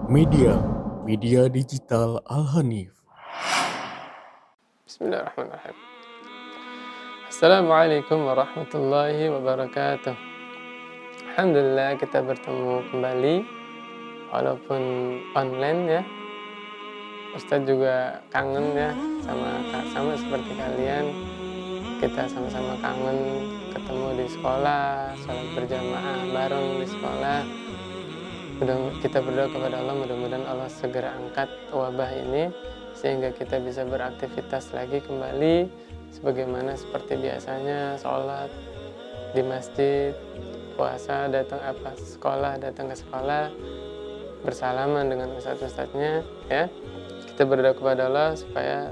Media, Media Digital Al-Hanif. Bismillahirrahmanirrahim. Assalamualaikum warahmatullahi wabarakatuh. Alhamdulillah kita bertemu kembali walaupun online ya. Ustadz juga kangen ya sama seperti kalian. Kita sama-sama kangen ketemu di sekolah, sholat berjamaah bareng di sekolah. Kita berdoa kepada Allah, mudah-mudahan Allah segera angkat wabah ini sehingga kita bisa beraktivitas lagi kembali sebagaimana seperti biasanya, sholat di masjid, puasa datang datang ke sekolah, bersalaman dengan ustadz-ustadznya ya. Kita berdoa kepada Allah supaya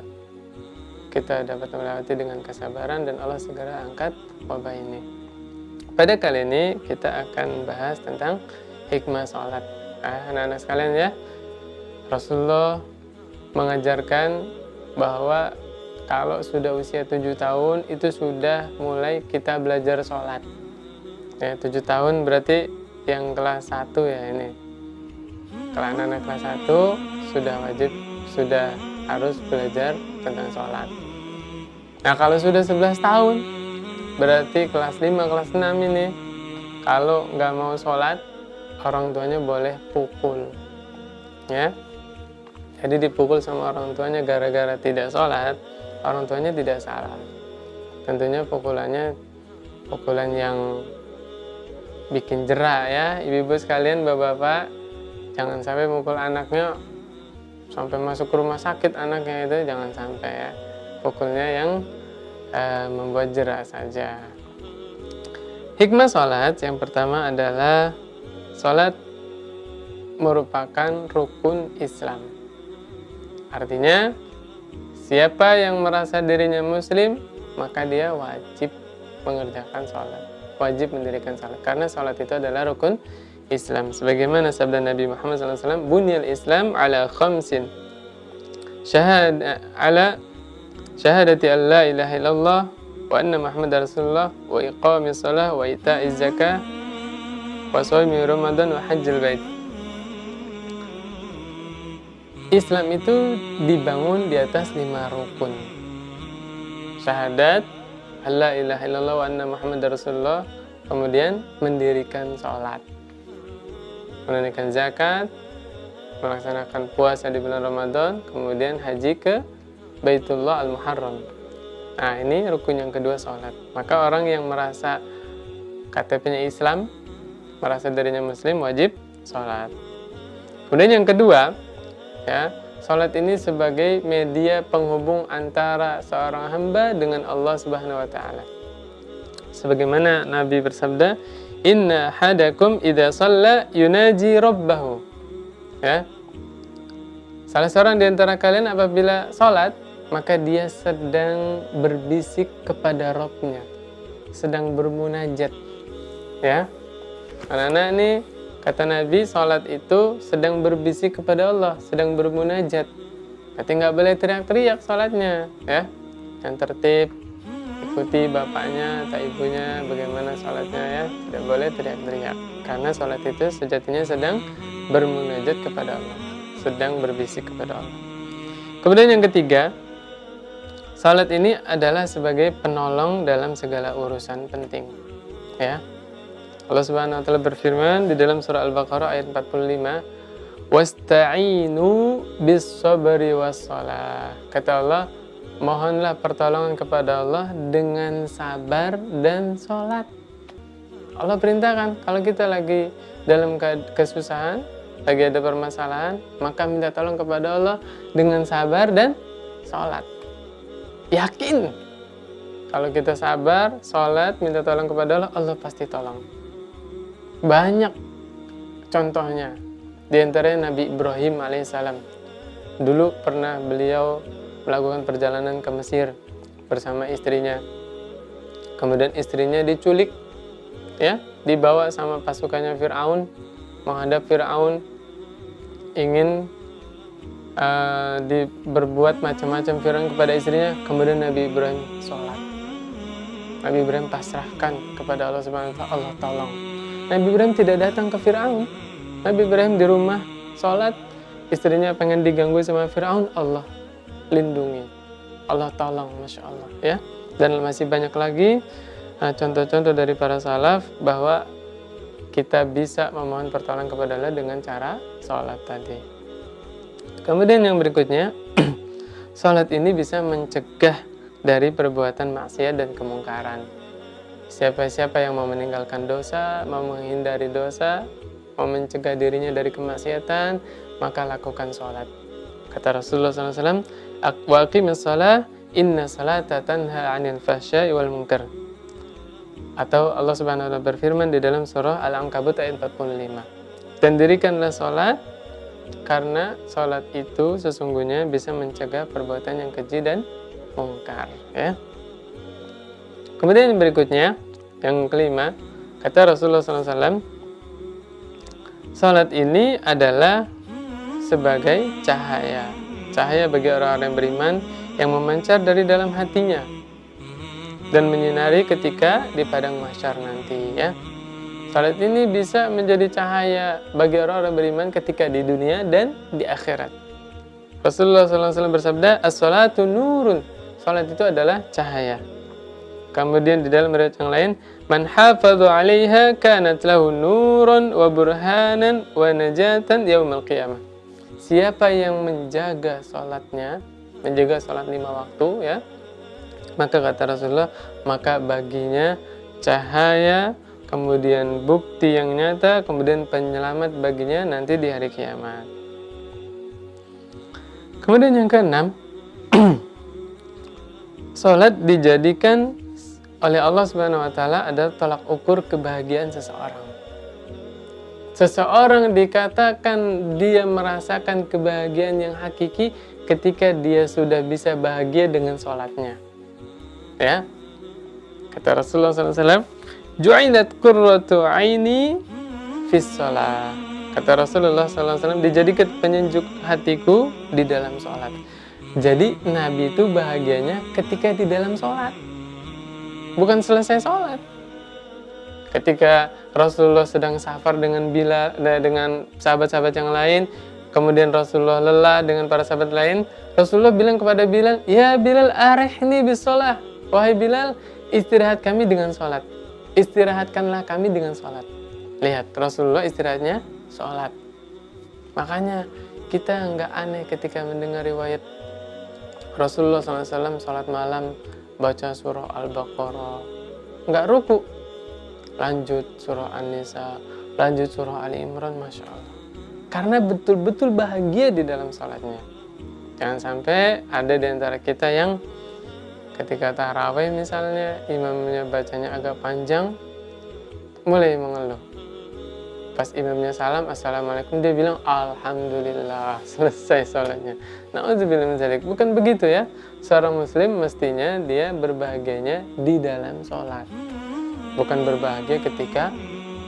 kita dapat melewati dengan kesabaran dan Allah segera angkat wabah ini. Pada kali ini kita akan bahas tentang hikmah sholat. Anak-anak sekalian ya, Rasulullah mengajarkan bahwa kalau sudah usia 7 tahun itu sudah mulai kita belajar sholat ya. 7 tahun berarti yang kelas 1 ya ini. Kalau anak-anak kelas 1 sudah harus belajar tentang sholat. Nah kalau sudah 11 tahun berarti kelas 5, kelas 6 ini kalau nggak mau sholat orang tuanya boleh pukul ya. Jadi dipukul sama orang tuanya gara-gara tidak sholat, orang tuanya tidak salah. Tentunya pukulan yang bikin jera ya. Ibu-ibu sekalian, bapak-bapak, jangan sampai mukul anaknya sampai masuk ke rumah sakit anaknya, itu jangan sampai ya. Pukulnya yang membuat jera saja. Hikmah sholat yang pertama adalah sholat merupakan rukun Islam. Artinya, siapa yang merasa dirinya muslim, maka dia wajib mengerjakan sholat, wajib mendirikan sholat. Karena sholat itu adalah rukun Islam. Sebagaimana sabda Nabi Muhammad SAW, Bunyal Islam ala khamsin. Syahadati an la ilaha illallah, wa anna Muhammad Rasulullah, wa iqamis shalah, wa ita'iz zakah, wa shaumi Ramadan, wa hajjil bait. Islam itu dibangun di atas 5 rukun. Syahadat, la ilaha illallah wa anna Muhammad Rasulullah, kemudian mendirikan sholat, menunaikan zakat, melaksanakan puasa di bulan Ramadan, kemudian haji ke Baitullah Al-Muharram. Nah ini rukun yang kedua, sholat. Maka orang yang merasa KTP-nya Islam, merasa dirinya muslim, wajib sholat. Kemudian yang kedua ya, sholat ini sebagai media penghubung antara seorang hamba dengan Allah Subhanahu wa taala. Sebagaimana Nabi bersabda, "Inna hadakum idza shalla yunaji rabbahu." Ya. Salah seorang di antara kalian apabila sholat, maka dia sedang berbisik kepada Rabb-nya, sedang bermunajat. Ya. Anak-anak nih, kata Nabi, sholat itu sedang berbisik kepada Allah, sedang bermunajat. Berarti nggak boleh teriak-teriak sholatnya, ya. Yang tertib, ikuti bapaknya atau ibunya bagaimana sholatnya ya. Tidak boleh teriak-teriak, karena sholat itu sejatinya sedang bermunajat kepada Allah, sedang berbisik kepada Allah. Kemudian yang ketiga, sholat ini adalah sebagai penolong dalam segala urusan penting, ya. Allah Subhanahu wa taala berfirman di dalam surah Al-Baqarah ayat 45, "Wasta'inu bis-sabri was-shalah." Kata Allah, mohonlah pertolongan kepada Allah dengan sabar dan sholat. Allah perintahkan kalau kita lagi dalam kesusahan, lagi ada permasalahan, maka minta tolong kepada Allah dengan sabar dan sholat. Yakin kalau kita sabar, sholat, minta tolong kepada Allah, Allah pasti tolong. Banyak contohnya. Di antaranya Nabi Ibrahim alaihissalam. Dulu pernah beliau melakukan perjalanan ke Mesir bersama istrinya. Kemudian istrinya diculik, ya, dibawa sama pasukannya Fir'aun, menghadap Fir'aun, ingin berbuat macam-macam Fir'aun kepada istrinya. Kemudian Nabi Ibrahim sholat. Nabi Ibrahim pasrahkan kepada Allah Subhanahu wa taala, Allah tolong. Nabi Ibrahim tidak datang ke Fir'aun. Nabi Ibrahim di rumah sholat, istrinya pengen diganggu sama Firaun, Allah lindungi, Allah tolong, Masya Allah ya. Dan masih banyak lagi contoh-contoh dari para salaf bahwa kita bisa memohon pertolongan kepada Allah dengan cara sholat tadi. Kemudian yang berikutnya, sholat ini bisa mencegah dari perbuatan maksiat dan kemungkaran. Siapa-siapa yang mau meninggalkan dosa, mau menghindari dosa, mau mencegah dirinya dari kemaksiatan, maka lakukan sholat. Kata Rasulullah SAW, wa aqimis shalah, inna salata tanha 'anil fahsya'i wal munkar. Atau Allah Subhanahu wa taala berfirman di dalam surah Al-Ankabut ayat 45. Dan dirikanlah sholat, karena sholat itu sesungguhnya bisa mencegah perbuatan yang keji dan mungkar ya. Kemudian yang berikutnya, yang kelima, kata Rasulullah SAW, sholat ini adalah sebagai cahaya. Cahaya bagi orang-orang yang beriman yang memancar dari dalam hatinya dan menyinari ketika di padang mahsyar nanti ya. Salat ini bisa menjadi cahaya bagi orang-orang beriman ketika di dunia dan di akhirat. Rasulullah SAW bersabda, as-salatu nurun. Salat itu adalah cahaya. Kemudian di dalam riwayat yang lain, man hafadhu 'alaiha kanat lahu nurun wa burhanan wa najatan yaumil qiyamah. Siapa yang menjaga salatnya, menjaga salat 5 waktu ya, maka kata Rasulullah, maka baginya cahaya, kemudian bukti yang nyata, kemudian penyelamat baginya nanti di hari kiamat. Kemudian yang keenam, salat dijadikan oleh Allah Subhanahu wa taala adalah tolak ukur kebahagiaan seseorang. Seseorang dikatakan dia merasakan kebahagiaan yang hakiki ketika dia sudah bisa bahagia dengan sholatnya. Ya, kata Rasulullah SAW, ju'ilat qurratu aini fis shalah. Kata Rasulullah SAW, dijadikan penyejuk hatiku di dalam sholat. Jadi Nabi itu bahagianya ketika di dalam sholat, bukan selesai sholat. Ketika Rasulullah sedang safar dengan Bilal, dengan sahabat-sahabat yang lain, kemudian Rasulullah lelah dengan para sahabat lain, Rasulullah bilang kepada Bilal, ya Bilal, arihni bis shalah. Wahai Bilal, istirahat kami dengan sholat. Istirahatkanlah kami dengan sholat. Lihat, Rasulullah istirahatnya sholat. Makanya kita nggak aneh ketika mendengar riwayat Rasulullah SAW sholat malam baca surah Al-Baqarah, nggak ruku, lanjut surah An-Nisa, lanjut surah Ali Imran, Masya Allah. Karena betul-betul bahagia di dalam sholatnya. Jangan sampai ada di antara kita yang ketika tarawih misalnya, imamnya bacanya agak panjang, mulai mengeluh. Pas imamnya salam, assalamualaikum, dia bilang alhamdulillah, selesai sholatnya. Na'udzubillah min dzalik. Bukan begitu ya. Seorang muslim mestinya dia berbahagianya di dalam sholat, bukan berbahagia ketika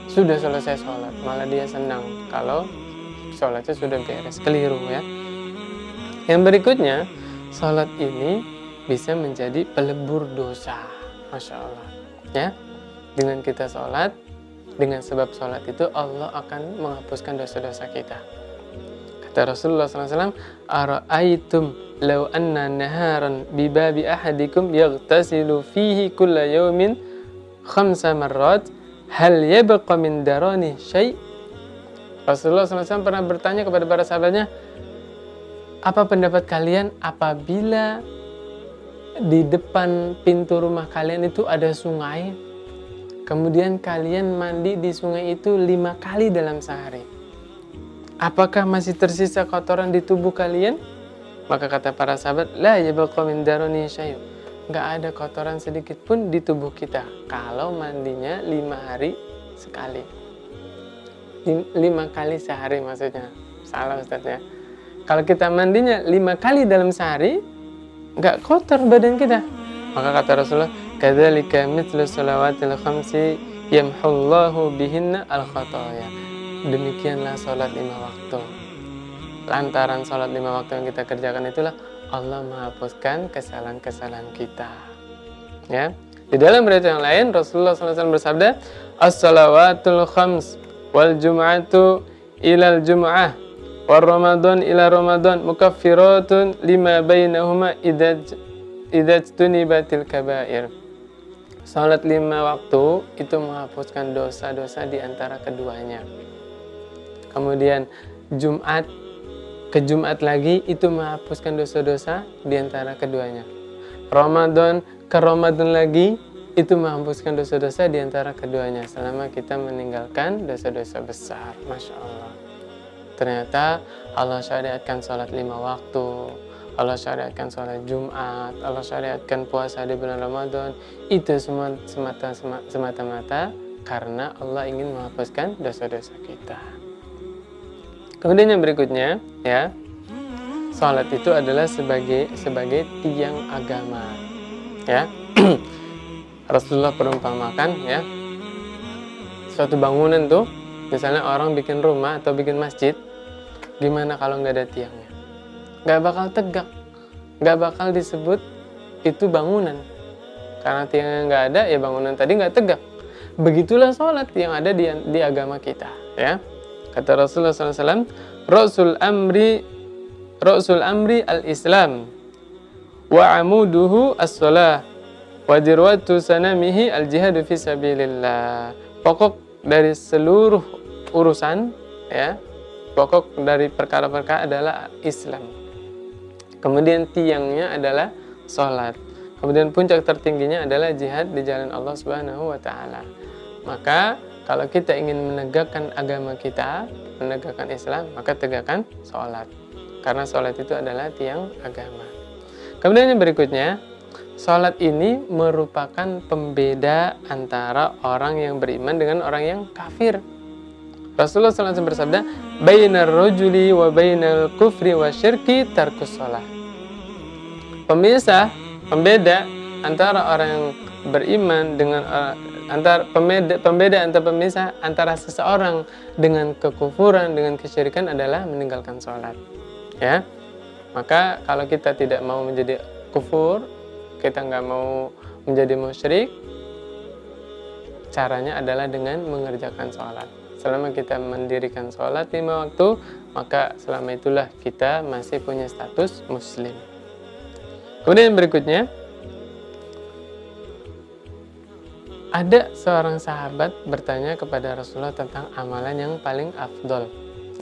sudah selesai sholat, malah dia senang kalau sholatnya sudah beres. Keliru ya. Yang berikutnya, sholat ini bisa menjadi pelebur dosa. Masya Allah ya. Dengan kita sholat, dengan sebab sholat itu Allah akan menghapuskan dosa-dosa kita. Kata Rasulullah SAW, ara'aitum law anna naharan bibabi ahadikum yaghtasilu fihi kulla yawmin 5 marrat hal yabqa min darani syai'. Rasulullah SAW pernah bertanya kepada para sahabatnya, apa pendapat kalian apabila di depan pintu rumah kalian itu ada sungai, kemudian kalian mandi di sungai itu 5 kali dalam sehari, apakah masih tersisa kotoran di tubuh kalian? Maka kata para sahabat, la yabqa min darani syai', nggak ada kotoran sedikit pun di tubuh kita kalau mandinya 5 hari sekali. 5 kali sehari maksudnya, salah Ustaz ya. Kalau kita mandinya 5 kali dalam sehari, nggak kotor badan kita. Maka kata Rasulullah, kadzalika mithlu shalawatil khamsi yamhullahu bihinna al-khataya. Demikianlah salat 5 waktu. Lantaran salat 5 waktu yang kita kerjakan itulah Allah menghapuskan kesalahan-kesalahan kita. Ya. Di dalam riwayat yang lain Rasulullah SAW bersabda, as-salawatul khams wal jum'atu ilal jum'ah War Ramadan ila Ramadan mukaffiratun lima bainahuma idza tunibatil kabair. Salat 5 waktu itu menghapuskan dosa-dosa di antara keduanya. Kemudian Jumat ke Jumat lagi itu menghapuskan dosa-dosa di antara keduanya. Ramadan ke Ramadan lagi itu menghapuskan dosa-dosa di antara keduanya selama kita meninggalkan dosa-dosa besar. Masya Allah. Ternyata Allah syariatkan sholat 5 waktu, Allah syariatkan sholat Jumat, Allah syariatkan puasa di bulan Ramadan. Itu semua semata-mata karena Allah ingin menghapuskan dosa-dosa kita. Kemudian yang berikutnya, ya, sholat itu adalah sebagai tiang agama, ya. Rasulullah perumpamakan, ya, suatu bangunan tuh, misalnya orang bikin rumah atau bikin masjid, gimana kalau nggak ada tiangnya? Nggak bakal tegak, nggak bakal disebut itu bangunan. Karena tiangnya nggak ada, ya bangunan tadi nggak tegak. Begitulah sholat yang ada di agama kita, ya. Kata Rasulullah SAW, Rasul amri al-Islam, wa amuduhu as-salah, wa dirwatu sanamihi al-jihadu fi sabilillah. Pokok dari seluruh urusan, ya, pokok dari perkara-perkara adalah Islam. Kemudian tiangnya adalah sholat. Kemudian puncak tertingginya adalah jihad di jalan Allah Subhanahu wa Ta'ala. Maka kalau kita ingin menegakkan agama kita, menegakkan Islam, maka tegakkan sholat. Karena sholat itu adalah tiang agama. Kemudian yang berikutnya, sholat ini merupakan pembeda antara orang yang beriman dengan orang yang kafir. Rasulullah SAW bersabda, bainar rajuli wa bainal kufri wa syirki tarkus shalah. Pembeda antara orang yang beriman dengan pembeda antara pemisah antara seseorang dengan kekufuran, dengan kesyirikan adalah meninggalkan sholat. Ya, maka kalau kita tidak mau menjadi kufur, kita nggak mau menjadi musyrik, caranya adalah dengan mengerjakan sholat. Selama kita mendirikan sholat 5 waktu, maka selama itulah kita masih punya status muslim. Kemudian yang berikutnya, ada seorang sahabat bertanya kepada Rasulullah tentang amalan yang paling afdol,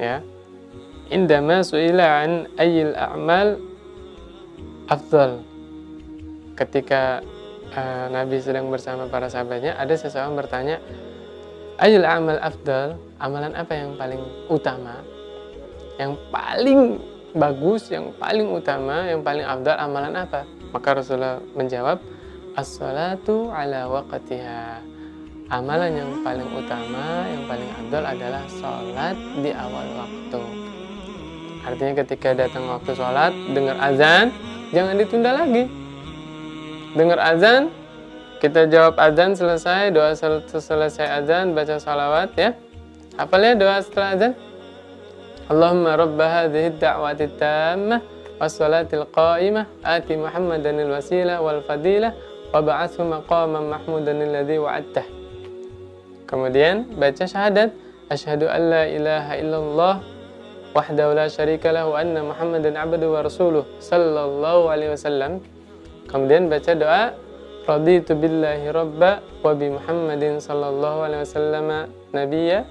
ya. Indama su'ila an ayyil a'mal afdol. Ketika Nabi sedang bersama para sahabatnya, ada seseorang bertanya, ayyul a'mal afdal, amalan apa yang paling utama, yang paling bagus, yang paling utama, yang paling afdal, amalan apa? Maka Rasulullah menjawab, as-salatu ala waqtiha. Amalan yang paling utama, yang paling afdal adalah sholat di awal waktu. Artinya ketika datang waktu sholat, dengar azan, jangan ditunda lagi. Dengar azan, kita jawab azan selesai, doa selesai azan, baca salawat, ya. Hafalnya doa setelah azan? Allahumma rabba hadhihi ad-da'wati tammah was-salatil qa'imah ati Muhammadanil wasilah wal fadilah wa ba'athu maqaman mahmudan alladhi wa'adtah. Kemudian baca syahadat, asyhadu an la ilaha illallah wahdahu la syarika lahu wa anna Muhammadan abduhu wa rasuluh sallallahu alaihi wasallam. Kemudian baca doa, raditu billahi rabba wa bi Muhammadin sallallahu alaihi wasallam nabiyya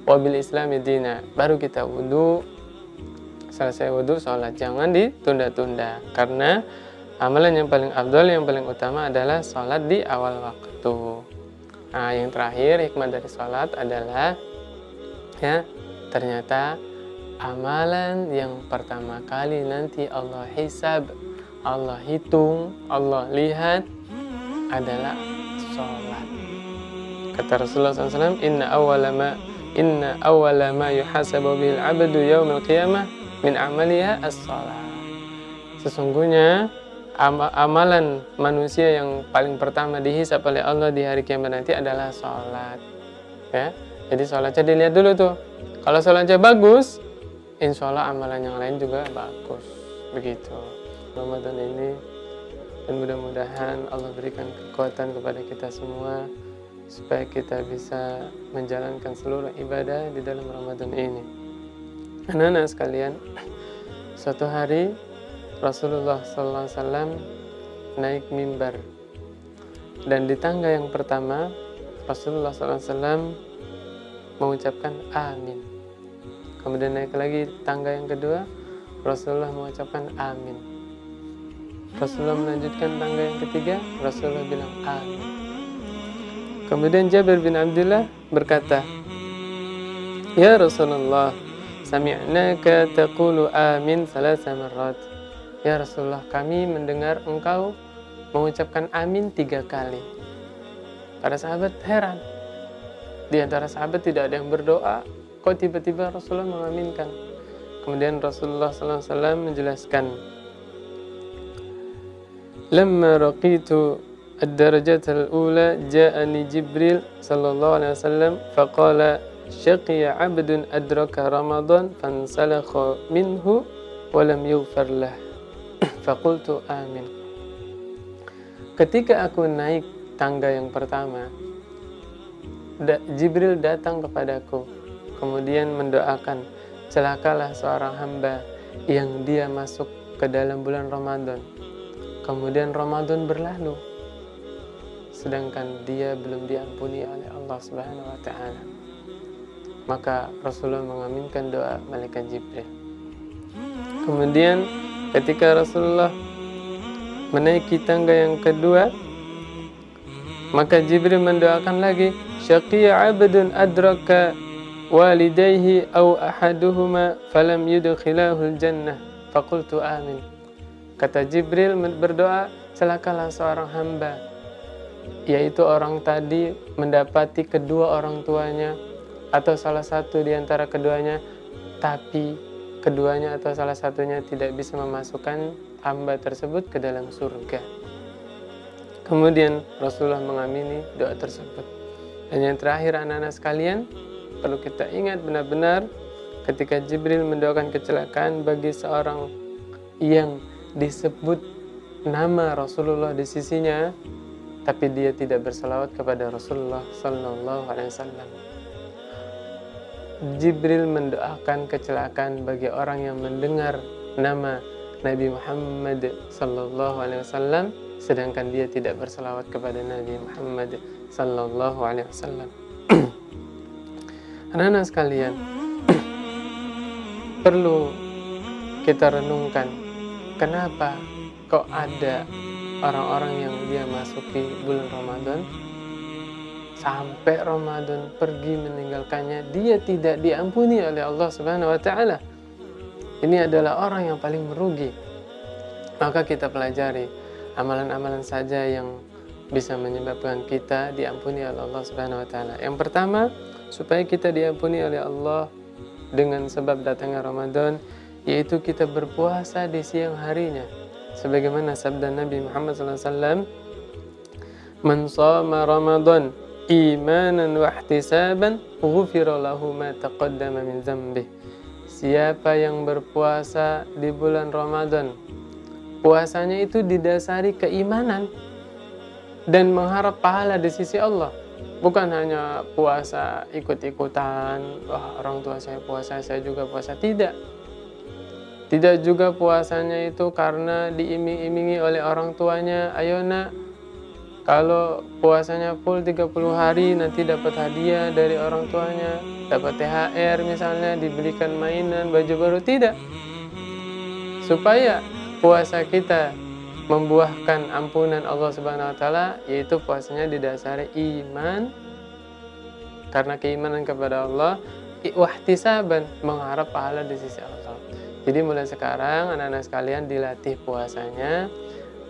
wa bil islami dina. Baru kita wudu. Selesai wudu, sholat. Jangan ditunda-tunda. Karena amalan yang paling afdal, yang paling utama adalah sholat di awal waktu. Nah, yang terakhir, hikmah dari sholat adalah, ya, ternyata amalan yang pertama kali nanti Allah hisab, Allah hitung, Allah lihat adalah sholat. Kata Rasulullah SAW, inna awwala ma yuhasabu bil abdu yaumil qiyamah min amaliha as-shalah. Sesungguhnya amalan manusia yang paling pertama dihisab oleh Allah di hari kiamat nanti adalah sholat, ya. Jadi sholatnya dilihat dulu tuh. Kalau sholatnya bagus, insya Allah amalan yang lain juga bagus. Begitu Ramadan ini, dan mudah-mudahan Allah berikan kekuatan kepada kita semua supaya kita bisa menjalankan seluruh ibadah di dalam Ramadan ini. Anak-anak sekalian, suatu hari Rasulullah SAW naik mimbar, dan di tangga yang pertama Rasulullah SAW mengucapkan amin. Kemudian naik lagi tangga yang kedua, Rasulullah mengucapkan amin. Rasulullah melanjutkan tangga yang ketiga, Rasulullah bilang amin. Kemudian Jabir bin Abdullah berkata, "Ya Rasulullah, sami'naka taqulu amin 3 marrat." Ya Rasulullah, kami mendengar engkau mengucapkan amin 3 kali. Para sahabat heran. Di antara sahabat tidak ada yang berdoa, kok tiba-tiba Rasulullah mengaminkan. Kemudian Rasulullah SAW menjelaskan, "Lamma raqitu ad-darajat al-ula ja'ani Jibril sallallahu alaihi wasallam faqala syaqiya 'abdun adraka Ramadan fansalakha minhu wa lam yughfar lah." Faqultu amin. Ketika aku naik tangga yang pertama, Jibril datang kepadaku, kemudian mendoakan, celakalah seorang hamba yang dia masuk ke dalam bulan Ramadan. Kemudian Ramadan berlalu, sedangkan dia belum diampuni oleh Allah Subhanahu wa Ta'ala. Maka Rasulullah mengaminkan doa malaikat Jibril. Kemudian ketika Rasulullah menaiki tangga yang kedua, maka Jibril mendoakan lagi, syaqiya 'abdun adraka walidayhi aw ahaduhuma falam yudkhilahul jannah faqultu amin. Kata Jibril berdoa, celakalah seorang hamba, yaitu orang tadi mendapati kedua orang tuanya atau salah satu di antara keduanya, tapi keduanya atau salah satunya tidak bisa memasukkan hamba tersebut ke dalam surga. Kemudian Rasulullah mengamini doa tersebut. Dan yang terakhir anak-anak sekalian, perlu kita ingat benar-benar ketika Jibril mendoakan kecelakaan bagi seorang yang disebut nama Rasulullah di sisinya, tapi dia tidak berselawat kepada Rasulullah sallallahu alaihi wasallam. Jibril mendoakan kecelakaan bagi orang yang mendengar nama Nabi Muhammad sallallahu alaihi wasallam, sedangkan dia tidak berselawat kepada Nabi Muhammad sallallahu alaihi wasallam. Anak-anak sekalian, perlu kita renungkan, kenapa kok ada orang-orang yang dia masuki bulan Ramadan, sampai Ramadan pergi meninggalkannya, dia tidak diampuni oleh Allah Subhanahu wa Ta'ala. Ini adalah orang yang paling merugi. Maka kita pelajari amalan-amalan saja yang bisa menyebabkan kita diampuni oleh Allah Subhanahu wa Ta'ala. Yang pertama, supaya kita diampuni oleh Allah dengan sebab datangnya Ramadan, yaitu kita berpuasa di siang harinya. Sebagaimana sabda Nabi Muhammad SAW, "Man shama Ramadan imanan wa ihtisaban ghufira lahu ma taqaddama min dzambih." Siapa yang berpuasa di bulan Ramadan, puasanya itu didasari keimanan dan mengharap pahala di sisi Allah. Bukan hanya puasa ikut-ikutan, wah orang tua saya puasa, saya juga puasa. Tidak. Tidak juga puasanya itu karena diiming-imingi oleh orang tuanya, ayo nak, kalau puasanya full 30 hari nanti dapat hadiah dari orang tuanya, dapat THR misalnya, dibelikan mainan, baju baru. Tidak. Supaya puasa kita membuahkan ampunan Allah Subhanahu wa Ta'ala, yaitu puasanya didasari iman, karena keimanan kepada Allah, wahtisaban, mengharap pahala di sisi Allah. Jadi mulai sekarang anak-anak sekalian dilatih puasanya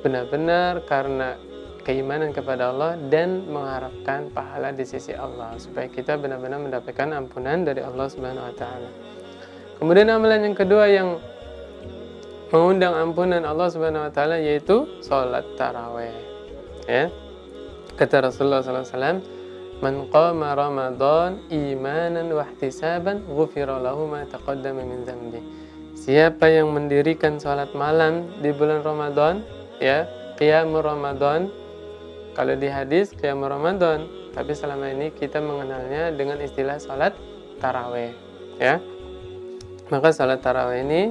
benar-benar karena keimanan kepada Allah dan mengharapkan pahala di sisi Allah, supaya kita benar-benar mendapatkan ampunan dari Allah Subhanahu wa Ta'ala. Kemudian amalan yang kedua yang mengundang ampunan Allah Subhanahu wa Ta'ala yaitu sholat taraweh. Ya. Kata Rasulullah SAW, "Man qama Ramadan imanan wa ihtisaban ghufira lahu ma taqaddama min dzambi." Siapa yang mendirikan sholat malam di bulan Ramadan, ya, qiyamul Ramadan. Kalau di hadis qiyamul Ramadan, tapi selama ini kita mengenalnya dengan istilah sholat taraweh, ya. Maka salat tarawih ini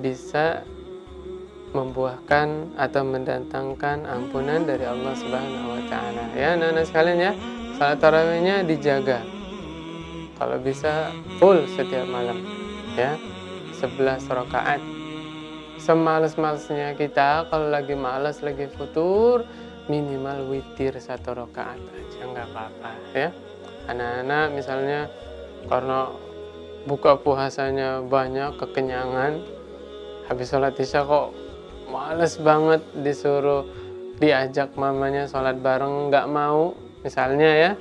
bisa membuahkan atau mendatangkan ampunan dari Allah Subhanahu wa taala. Ya, anak-anak sekalian ya, salat tarawihnya dijaga. Kalau bisa full setiap malam. Ya. 11 rakaat. Semales-malesnya kita kalau lagi malas, lagi futur, minimal witir 1 rakaat aja nggak apa-apa ya. Anak-anak misalnya karena buka puasanya banyak, kekenyangan, habis sholat isya kok males banget disuruh diajak mamanya sholat bareng, nggak mau misalnya ya.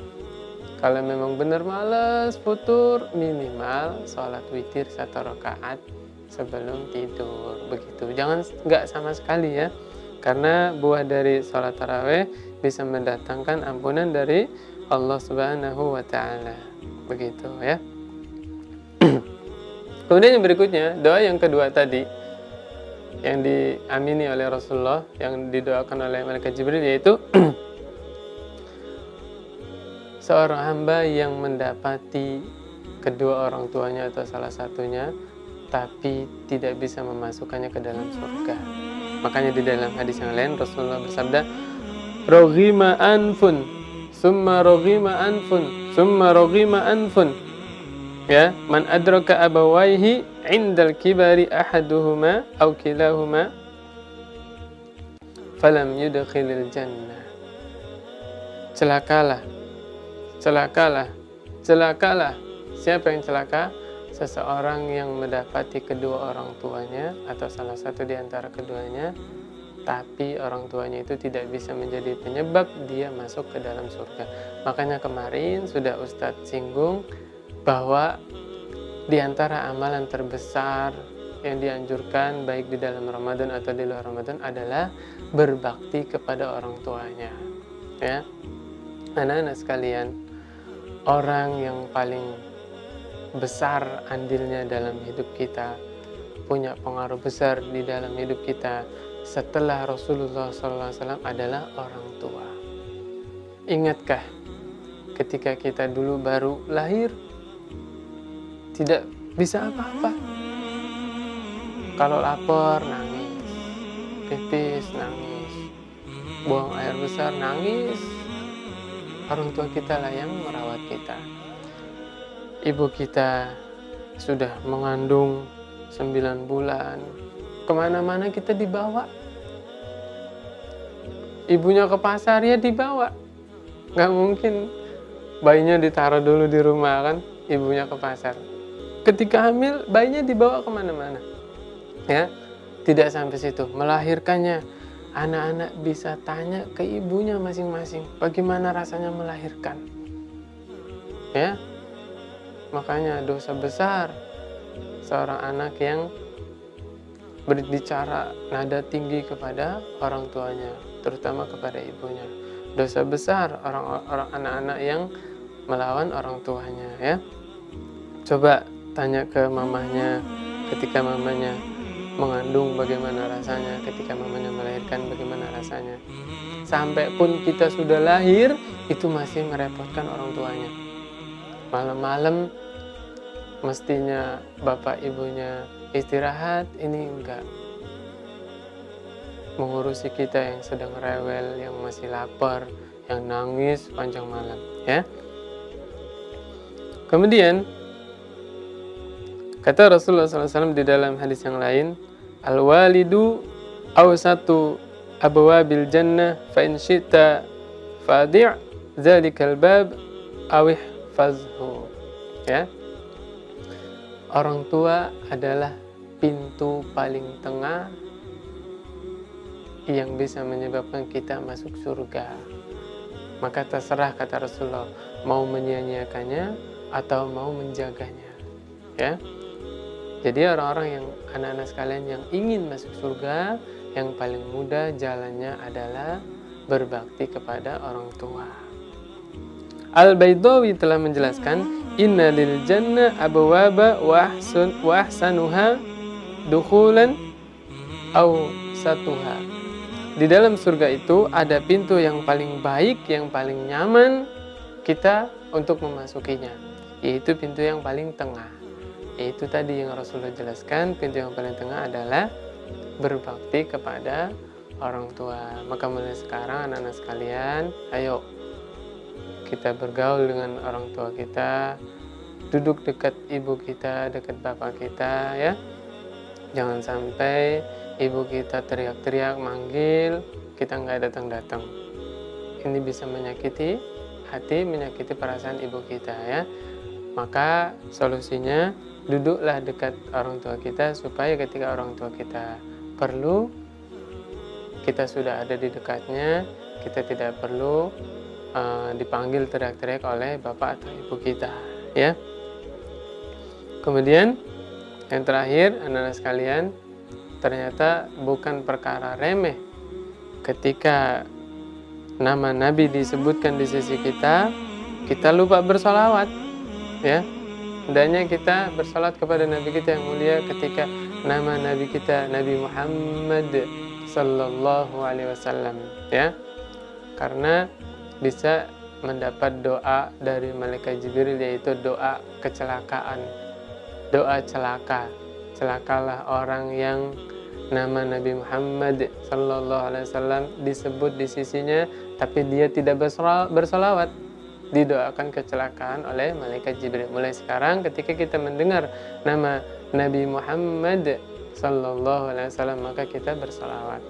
Kalau memang benar males futur, minimal sholat witir 1 rakaat sebelum tidur, begitu. Jangan nggak sama sekali ya, karena buah dari sholat tarawih bisa mendatangkan ampunan dari Allah Subhanahu wa taala, begitu ya. Kemudian yang berikutnya, doa yang kedua tadi yang diamini oleh Rasulullah, yang didoakan oleh malaikat Jibril, yaitu seorang hamba yang mendapati kedua orang tuanya atau salah satunya tapi tidak bisa memasukkannya ke dalam surga. Makanya di dalam hadis yang lain Rasulullah bersabda, "Raghima anfun, summa raghima anfun, summa raghima anfun." Ya, man adraka abawaihi indal kibari ahaduhuma aw kilahuma falam yudkhilil jannah. Celakalah, celakalah, celakalah. Siapa yang celaka? Seseorang yang mendapati kedua orang tuanya atau salah satu di antara keduanya, tapi orang tuanya itu tidak bisa menjadi penyebab dia masuk ke dalam surga. Makanya kemarin sudah Ustadz singgung bahwa di antara amalan terbesar yang dianjurkan baik di dalam Ramadan atau di luar Ramadan adalah berbakti kepada orang tuanya. Ya, anak-anak sekalian, orang yang paling besar andilnya dalam hidup kita, punya pengaruh besar di dalam hidup kita setelah Rasulullah SAW adalah orang tua. Ingatkah ketika kita dulu baru lahir tidak bisa apa-apa? Kalau lapar nangis, pipis nangis, buang air besar nangis. Orang tua kita lah yang merawat kita. Ibu kita sudah mengandung 9 bulan, kemana-mana kita dibawa. Ibunya ke pasar ya dibawa. Gak mungkin bayinya ditaruh dulu di rumah kan, ibunya ke pasar. Ketika hamil, bayinya dibawa kemana-mana. Ya, tidak sampai situ. Melahirkannya, anak-anak bisa tanya ke ibunya masing-masing, bagaimana rasanya melahirkan. Ya, makanya dosa besar seorang anak yang berbicara nada tinggi kepada orang tuanya, terutama kepada ibunya. Dosa besar orang anak-anak yang melawan orang tuanya ya. Coba tanya ke mamanya ketika mamanya mengandung bagaimana rasanya, ketika mamanya melahirkan bagaimana rasanya. Sampai pun kita sudah lahir itu masih merepotkan orang tuanya. Malam-malam mestinya bapak ibunya istirahat, ini enggak. Mengurusi kita yang sedang rewel, yang masih lapar, yang nangis panjang malam, ya. Kemudian kata Rasulullah SAW di dalam hadis yang lain, al-walidu awsatu abwabil jannah fa in syi'ta fadi' dzalikal bab awih fazhu. Ya. Orang tua adalah pintu paling tengah yang bisa menyebabkan kita masuk surga. Maka terserah kata Rasulullah, mau menyia-nyiakannya atau mau menjaganya. Ya. Jadi orang-orang yang anak-anak sekalian yang ingin masuk surga, yang paling mudah jalannya adalah berbakti kepada orang tua. Al-Baidawi telah menjelaskan, inna lil jannah abwaba wa ahsanuha dukhulan aw satuha. Di dalam surga itu ada pintu yang paling baik, yang paling nyaman kita untuk memasukinya, yaitu pintu yang paling tengah. Itu tadi yang Rasulullah jelaskan, pintu yang paling tengah adalah berbakti kepada orang tua. Maka mulai sekarang anak-anak sekalian, ayo kita bergaul dengan orang tua kita, duduk dekat ibu kita, dekat bapak kita ya. Jangan sampai ibu kita teriak-teriak manggil, kita nggak datang-datang. Ini bisa menyakiti hati, menyakiti perasaan ibu kita ya. Maka solusinya duduklah dekat orang tua kita supaya ketika orang tua kita perlu, kita sudah ada di dekatnya, kita tidak perlu dipanggil teriak-teriak oleh bapak atau ibu kita ya. Kemudian yang terakhir anak-anak sekalian, ternyata bukan perkara remeh ketika nama Nabi disebutkan di sisi kita lupa bersolawat ya. Hendaknya kita bersolawat kepada Nabi kita yang mulia ketika nama Nabi kita Nabi Muhammad sallallahu alaihi wasallam ya. Karena bisa mendapat doa dari malaikat Jibril, yaitu doa kecelakaan, doa celaka. Celakalah orang yang nama Nabi Muhammad sallallahu alaihi wasallam disebut di sisinya tapi dia tidak bersolawat, didoakan kecelakaan oleh malaikat Jibril. Mulai sekarang ketika kita mendengar nama Nabi Muhammad sallallahu alaihi wasallam, maka kita bersolawat.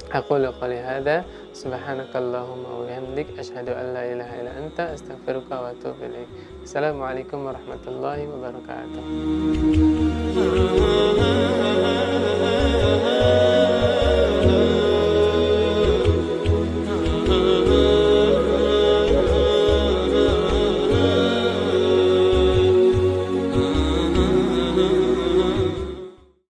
Aqulu qouli hadza subhanakallahumma wa bihamdik asyhadu an la ilaha illa anta astaghfiruka wa atubu ilaik. Assalamualaikum warahmatullahi wabarakatuh.